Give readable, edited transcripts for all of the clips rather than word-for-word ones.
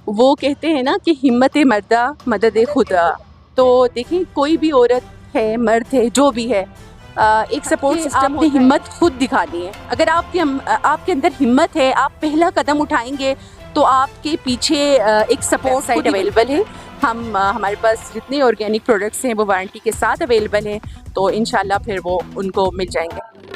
वो कहते हैं ना कि हिम्मत मर्दा मदद खुदा। तो देखिए कोई भी औरत है, मर्द है, जो भी है, एक सपोर्ट सिस्टम होता है। हिम्मत खुद दिखानी है। अगर आपके अंदर हिम्मत है, आप पहला कदम उठाएंगे तो आपके पीछे एक सपोर्ट साइट अवेलेबल है। हमारे पास जितने ऑर्गेनिक प्रोडक्ट्स हैं वो वारंटी के साथ अवेलेबल हैं, तो इंशाल्लाह फिर वो उनको मिल जाएंगे।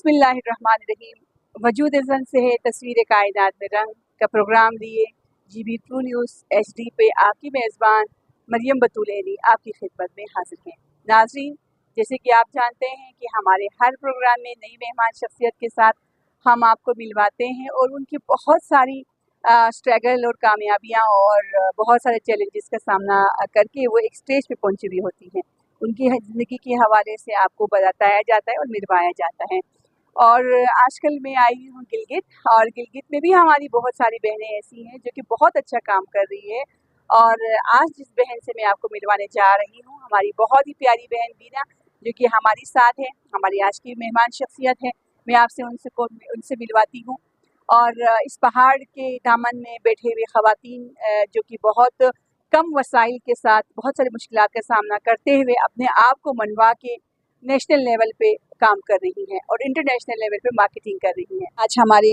बिस्मिल्लाहिर्रहमानिर्रहीम। वजूद ज़न से है तस्वीर कायनात में रंग का प्रोग्राम लिए GB ट्रू न्यूज़ HD पे आपकी मेज़बान मरियम बतूल आपकी खिदमत में हाजिर हैं। नाज़रीन, जैसे कि आप जानते हैं कि हमारे हर प्रोग्राम में नई मेहमान शख्सियत के साथ हम आपको मिलवाते हैं और उनकी बहुत सारी स्ट्रगल और कामयाबियाँ और बहुत सारे चैलेंजेस का सामना करके वो एक स्टेज पे पहुँची हुई होती हैं। उनकी ज़िंदगी के हवाले से आपको बताया जाता है और मिलवाया जाता है। और आजकल मैं आई हूँ गिलगित, और गिलगित में भी हमारी बहुत सारी बहनें ऐसी हैं जो कि बहुत अच्छा काम कर रही है। और आज जिस बहन से मैं आपको मिलवाने जा रही हूँ, हमारी बहुत ही प्यारी बहन बीना, जो कि हमारी साथ है, हमारी आज की मेहमान शख्सियत है। मैं आपसे उनसे मिलवाती हूँ। और इस पहाड़ के दामन में बैठे हुए ख़वातीन जो कि बहुत कम वसाइल के साथ बहुत सारी मुश्किलात का सामना करते हुए अपने आप को मनवा के नेशनल लेवल पे काम कर रही हैं और इंटरनेशनल लेवल पे मार्केटिंग कर रही हैं। आज हमारे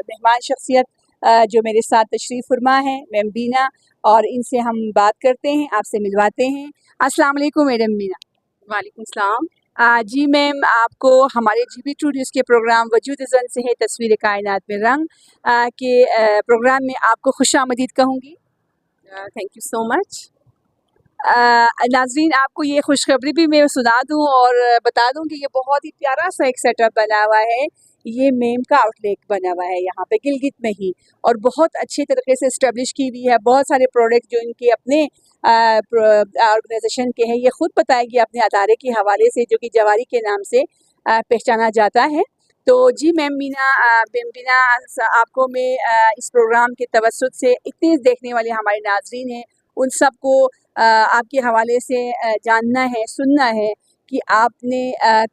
मेहमान शख्सियत जो मेरे साथ तशरीफ़ फरमा है मैम बीना, और इनसे हम बात करते हैं, आपसे मिलवाते हैं। अस्सलाम वालेकुम मैडम बीना। वालेकुम सलाम। जी मैम, आपको हमारे GB ट्रू न्यूज़ के प्रोग्राम वजूद ज़न से है तस्वीर कायनात में रंग के प्रोग्राम में आपको खुशामदीद कहूँगी। Thank you so much. नाज़रीन, आपको ये खुशखबरी भी मैं सुना दूँ और बता दूँ कि ये बहुत ही प्यारा सा एक सेटअप बना हुआ है। ये मेम का आउटलेट बना हुआ है यहाँ पे गिलगित में ही, और बहुत अच्छे तरीके से इस्टेब्लिश की हुई है। बहुत सारे प्रोडक्ट जो इनके अपने ऑर्गेनाइजेशन के हैं, ये खुद बताएगी अपने अदारे के हवाले से, जो कि जवारी के नाम से पहचाना जाता है। तो जी मैम बीना, आपको मैं इस प्रोग्राम के तवज्जुद से इतने देखने वाले हमारे नाज़रीन हैं, उन सबको आपके हवाले से जानना है, सुनना है कि आपने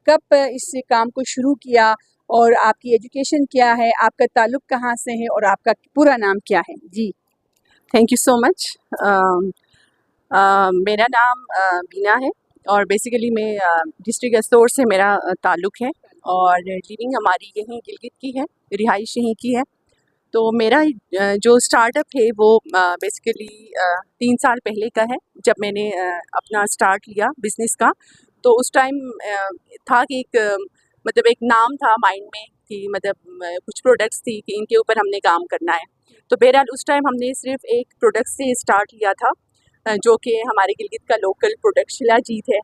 कब इस काम को शुरू किया और आपकी एजुकेशन क्या है, आपका ताल्लुक़ कहाँ से है और आपका पूरा नाम क्या है? जी। Thank you so much. मेरा नाम बीना है और बेसिकली मैं डिस्ट्रिक्ट एस्टोर से मेरा ताल्लुक़ है और लिविंग हमारी यहीं गिलगित की है, रिहाइश यहीं की है। तो मेरा जो स्टार्टअप है वो बेसिकली 3 साल पहले का है, जब मैंने अपना स्टार्ट लिया बिज़नेस का। तो उस टाइम था कि मतलब एक नाम था माइंड में कि मतलब कुछ प्रोडक्ट्स थी कि इनके ऊपर हमने काम करना है। तो बहरहाल उस टाइम हमने सिर्फ एक प्रोडक्ट से स्टार्ट लिया था, जो कि हमारे गिलगित का लोकल प्रोडक्ट शिलाजीत है।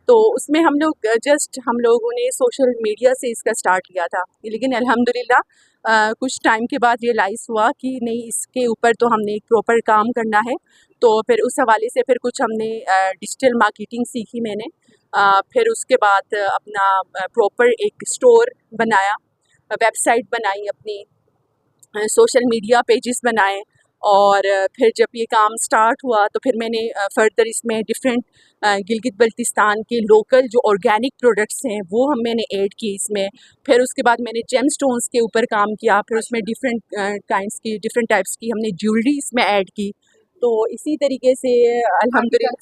तो उसमें हम लोगों ने सोशल मीडिया से इसका स्टार्ट किया था, लेकिन अल्हम्दुलिल्लाह कुछ टाइम के बाद रियलाइज़ हुआ कि नहीं, इसके ऊपर तो हमने एक प्रॉपर काम करना है। तो फिर उस हवाले से फिर कुछ हमने डिजिटल मार्केटिंग सीखी मैंने। फिर उसके बाद अपना प्रॉपर एक स्टोर बनाया, वेबसाइट बनाई अपनी, सोशल मीडिया पेजेस बनाए। और फिर जब ये काम स्टार्ट हुआ तो फिर मैंने फर्दर इसमें डिफरेंट गिलगित बल्तिस्तान के लोकल जो ऑर्गेनिक प्रोडक्ट्स हैं वो मैंने ऐड किए इसमें। फिर उसके बाद मैंने जेम स्टोन्स के ऊपर काम किया, फिर उसमें डिफरेंट डिफरेंट टाइप्स की हमने ज्वेलरी इसमें ऐड की। तो इसी तरीके से अल्हम्दुलिल्लाह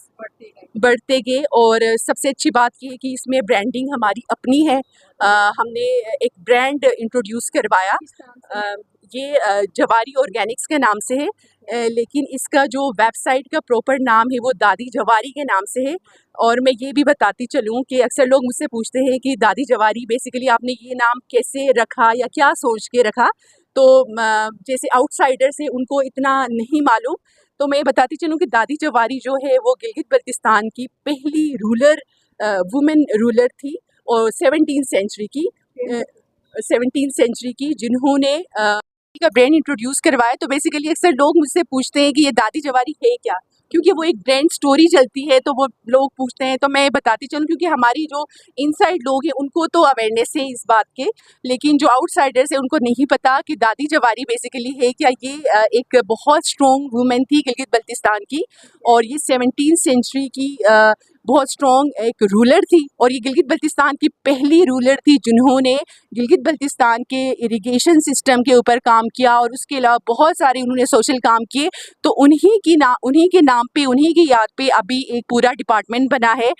बढ़ते गए। और सबसे अच्छी बात ये है कि इसमें ब्रांडिंग हमारी अपनी है। हमने एक ब्रांड इंट्रोड्यूस करवाया, ये जवारी ऑर्गेनिक्स के नाम से है, लेकिन इसका जो वेबसाइट का प्रॉपर नाम है वो दादी जवारी के नाम से है। और मैं ये भी बताती चलूँ कि अक्सर लोग मुझसे पूछते हैं कि दादी जवारी बेसिकली आपने ये नाम कैसे रखा या क्या सोच के रखा। तो जैसे आउटसाइडर से उनको इतना नहीं मालूम, तो मैं बताती चलूँ कि दादी जवारी जो है वो गिलगित बल्तिस्तान की पहली वुमेन रूलर थी, और 17वीं सेंचुरी की जिन्होंने का ब्रांड इंट्रोड्यूस करवाया। तो बेसिकली अक्सर लोग मुझसे पूछते हैं कि ये दादी जवारी है क्या, क्योंकि वो एक ब्रांड स्टोरी चलती है तो वो लोग पूछते हैं, तो मैं बताती चलूँ क्योंकि हमारी जो इनसाइड लोग हैं उनको तो अवेयरनेस है इस बात के, लेकिन जो आउटसाइडर्स हैं उनको नहीं पता कि दादी जवारी बेसिकली है क्या। ये एक बहुत स्ट्रॉन्ग वुमेन थी गिलगित बल्तिस्तान की, और ये 17वीं सेंचुरी की बहुत स्ट्रॉन्ग एक रूलर थी, और ये गिलगित बल्तिस्तान की पहली रूलर थी जिन्होंने गिलगित बल्तिस्तान के इरिगेशन सिस्टम के ऊपर काम किया, और उसके अलावा बहुत सारे उन्होंने सोशल काम किए। तो उन्हीं के नाम पे, उन्हीं की याद पे अभी एक पूरा डिपार्टमेंट बना है,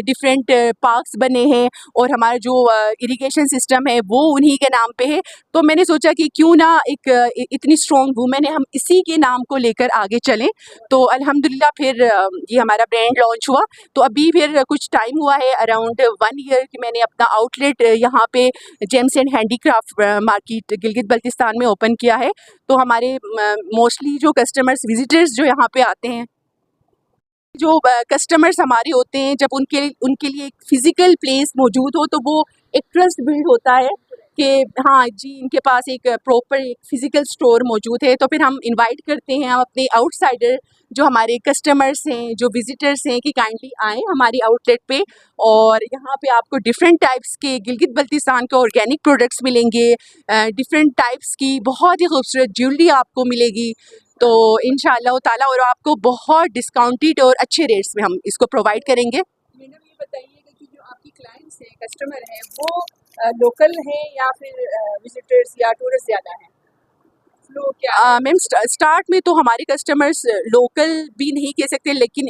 डिफरेंट पार्क्स बने हैं, और हमारा जो इरिगेशन सिस्टम है वो उन्हीं के नाम पे है। तो मैंने सोचा कि क्यों ना एक इतनी स्ट्रॉन्ग वुमेन है, हम इसी के नाम को लेकर आगे चलें। तो अल्हम्दुलिल्लाह फिर ये हमारा ब्रांड लॉन्च हुआ। तो अभी फिर कुछ टाइम हुआ है, अराउंड 1 ईयर कि मैंने अपना आउटलेट यहाँ पे James and handicraft market Gilgit Baltistan में ओपन किया है। तो हमारे मोस्टली जो कस्टमर्स विजिटर्स जो यहाँ पे आते हैं, जो कस्टमर्स हमारे होते हैं, जब उनके लिए एक फिजिकल प्लेस मौजूद हो तो वो एक ट्रस्ट बिल्ड होता है कि हाँ जी, इनके पास एक प्रॉपर एक फिजिकल स्टोर मौजूद है। तो फिर हम इनवाइट करते हैं हम अपने आउटसाइडर जो हमारे कस्टमर्स हैं, जो विजिटर्स हैं, कि काइंडली आएँ हमारी आउटलेट पे, और यहाँ पे आपको डिफरेंट टाइप्स के गिलगित बल्तिस्तान के ऑर्गेनिक प्रोडक्ट्स मिलेंगे, डिफरेंट टाइप्स की बहुत ही खूबसूरत ज्वेलरी आपको मिलेगी। तो इंशाअल्लाह ताला, और आपको बहुत डिस्काउंटेड और अच्छे रेट्स में हम इसको प्रोवाइड करेंगे। मैडम ये बताइएगा कि जो आपकी क्लाइंट्स हैं, कस्टमर हैं, वो लोकल हैं या फिर विजिटर्स या टूरिस्ट ज़्यादा हैं? फ्लो क्या है? मैम स्टार्ट में तो हमारे कस्टमर्स लोकल भी नहीं कह सकते, लेकिन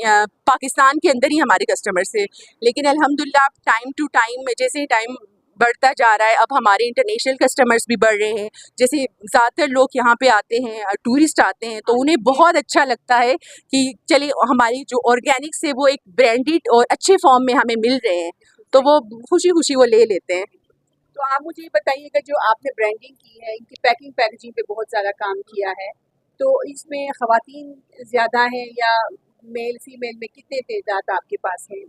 पाकिस्तान के अंदर ही हमारे कस्टमर्स थे, लेकिन अल्हम्दुलिल्लाह टाइम टू टाइम जैसे टाइम बढ़ता जा रहा है, अब हमारे इंटरनेशनल कस्टमर्स भी बढ़ रहे हैं। जैसे ज़्यादातर लोग यहाँ पे आते हैं, टूरिस्ट आते हैं, तो उन्हें बहुत अच्छा लगता है कि चलिए हमारी जो ऑर्गेनिक्स है वो एक ब्रांडेड और अच्छे फॉर्म में हमें मिल रहे हैं, तो वो खुशी खुशी वो ले लेते हैं। तो आप मुझे ये बताइएगा, जो आपने ब्रांडिंग की है, इनकी पैकेजिंग पे बहुत ज़्यादा काम किया है, तो इसमें ख़वातीन ज़्यादा हैं या मेल फीमेल में कितने तादाद आपके पास हैं?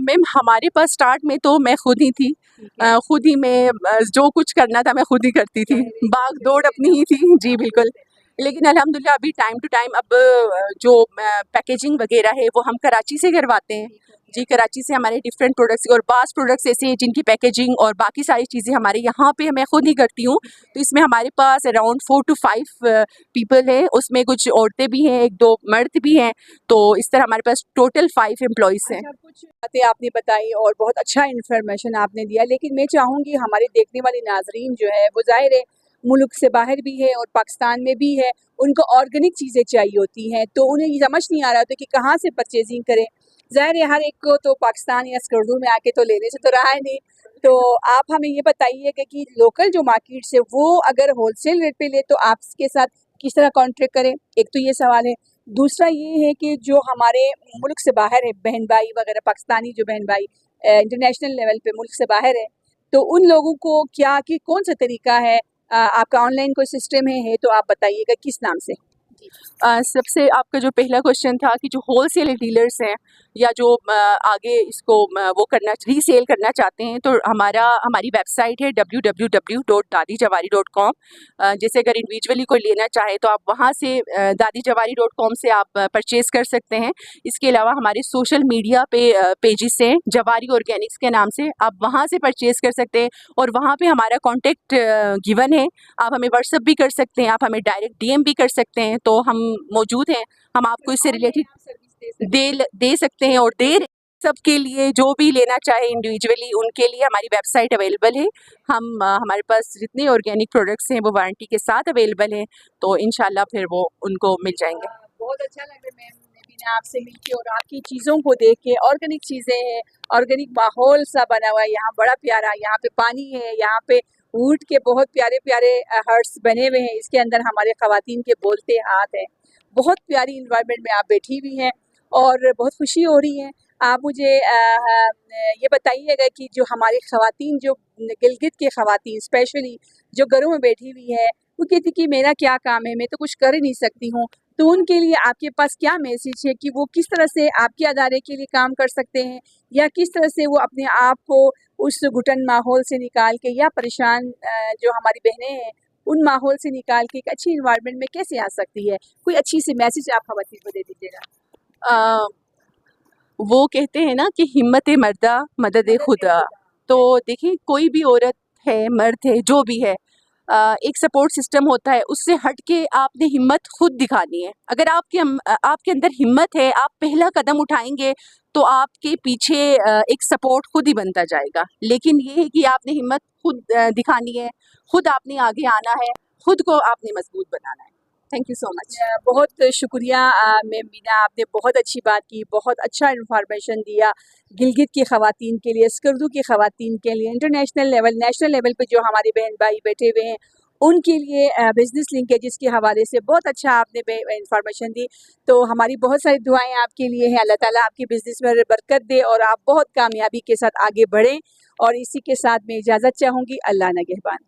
मैम हमारे पास स्टार्ट में तो मैं खुद ही थी, ठीक है। खुद ही मैं जो कुछ करना था मैं खुद ही करती थी, भाग दौड़ अपनी ही थी जी बिल्कुल। लेकिन अल्हम्दुलिल्लाह अभी टाइम टू टाइम अब जो पैकेजिंग वगैरह है वो हम कराची से करवाते हैं जी। कराची से हमारे डिफरेंट प्रोडक्ट्स और बास प्रोडक्ट्स ऐसे हैं जिनकी पैकेजिंग और बाकी सारी चीज़ें हमारे यहाँ पे मैं खुद ही करती हूँ। तो इसमें हमारे पास अराउंड 4 to 5 पीपल हैं, उसमें कुछ औरतें भी हैं, 1-2 मर्द भी हैं, तो इस तरह हमारे पास टोटल 5 एम्प्लॉइज़ हैं। अच्छा, कुछ बातें आपने बताई और बहुत अच्छा इन्फॉर्मेशन आपने दिया, लेकिन मैं चाहूँगी हमारे देखने वाले नाजरीन जो है वो ज़ाहिर है मुल्क से बाहर भी है और पाकिस्तान में भी है, उनको ऑर्गेनिक चीज़ें चाहिए होती हैं, तो उन्हें ये समझ नहीं आ रहा होता कि कहाँ से परचेजिंग करें। ज़ाहिर है हर एक को तो पाकिस्तान या स्कर्दू में आके तो लेने से तो रहा है नहीं। तो आप हमें ये बताइएगा कि लोकल जो मार्केट्स है वो अगर होलसेल रेट पे ले तो आपके साथ किस तरह कॉन्ट्रैक्ट करें, एक तो ये सवाल है। दूसरा ये है कि जो हमारे मुल्क से बाहर है बहन भाई वगैरह, पाकिस्तानी जो बहन भाई इंटरनेशनल लेवल पे मुल्क से बाहर है, तो उन लोगों को क्या कि कौन सा तरीका है, आपका ऑनलाइन कोई सिस्टम है तो आप बताइएगा किस नाम से? सबसे आपका जो पहला क्वेश्चन था कि जो होलसेल डीलर्स हैं या जो आगे इसको वो करना रीसेल करना चाहते हैं, तो हमारी वेबसाइट है www.dadijawari.com। जैसे अगर इंडिविजुअली कोई लेना चाहे तो आप वहाँ से dadijawari.com से आप परचेज़ कर सकते हैं। इसके अलावा हमारे सोशल मीडिया पे पेजेस हैं जवारी ऑर्गेनिक्स के नाम से, आप वहाँ से परचेज़ कर सकते हैं, और वहाँ पे हमारा कॉन्टैक्ट गिवन है। आप हमें व्हाट्सएप भी कर सकते हैं, आप हमें डायरेक्ट डीएम भी कर सकते हैं, तो हम मौजूद हैं। हम आपको इससे रिलेटेड दे सकते हैं, और सबके लिए जो भी लेना चाहे इंडिविजुअली उनके लिए हमारी वेबसाइट अवेलेबल है। हमारे पास जितने ऑर्गेनिक प्रोडक्ट्स हैं वो वारंटी के साथ अवेलेबल हैं, तो इंशाल्लाह फिर वो उनको मिल जाएंगे। बहुत अच्छा लग रहा है मैम नबीना आपसे मिलके और आपकी चीज़ों को देख के। ऑर्गेनिक चीज़ें हैं, ऑर्गेनिक माहौल सा बना हुआ है यहाँ, बड़ा प्यारा। यहाँ पे पानी है, यहाँ पे ऊँट के बहुत प्यारे प्यारे हर्ट्स बने हुए हैं, इसके अंदर हमारे ख़वातीन के बोलते हाथ हैं। बहुत प्यारी इन्वायरमेंट में आप बैठी हुई हैं और बहुत खुशी हो रही है। आप मुझे ये बताइएगा कि जो हमारी ख़वातीन, जो गिलगित की ख़वातीन स्पेशली जो घरों में बैठी हुई है, वो कहती कि मेरा क्या काम है, मैं तो कुछ कर ही नहीं सकती हूँ, तो उनके लिए आपके पास क्या मैसेज है कि वो किस तरह से आपके अदारे के लिए काम कर सकते हैं, या किस तरह से वो अपने आप को उस घुटन माहौल से निकाल के, या परेशान जो हमारी बहनें हैं उन माहौल से निकाल के एक अच्छी इन्वायरमेंट में कैसे आ सकती है? कोई अच्छी सी मैसेज आप ख़वातीन को दे दीजिएगा। अ, वो कहते हैं ना कि हिम्मत मर्दा मदद खुदा। तो देखिए कोई भी औरत है, मर्द है, जो भी है, एक सपोर्ट सिस्टम होता है, उससे हट के आपने हिम्मत खुद दिखानी है। अगर आपके अंदर हिम्मत है, आप पहला कदम उठाएंगे तो आपके पीछे एक सपोर्ट खुद ही बनता जाएगा। लेकिन ये है कि आपने हिम्मत खुद दिखानी है, खुद आपने आगे आना है, खुद को आपने मजबूत बनाना है। Thank you so much. बहुत शुक्रिया मैम मीना, आपने बहुत अच्छी बात की, बहुत अच्छा इन्फॉर्मेशन दिया गिलगित की ख़वातीन के लिए, स्कर्दू की ख़वातीन के लिए, इंटरनेशनल लेवल, नेशनल लेवल पे जो हमारे बहन भाई बैठे हुए हैं उनके लिए बिज़नेस लिंकेजेस के हवाले से बहुत अच्छा आपने इन्फॉर्मेशन दी। तो हमारी बहुत सारी दुआएं आपके लिए हैं, अल्लाह ताला आपके बिज़नेस में बरकत दे और आप बहुत कामयाबी के साथ आगे बढ़ें। और इसी के साथ मैं इजाज़त चाहूँगी, अल्लाह निगहबान।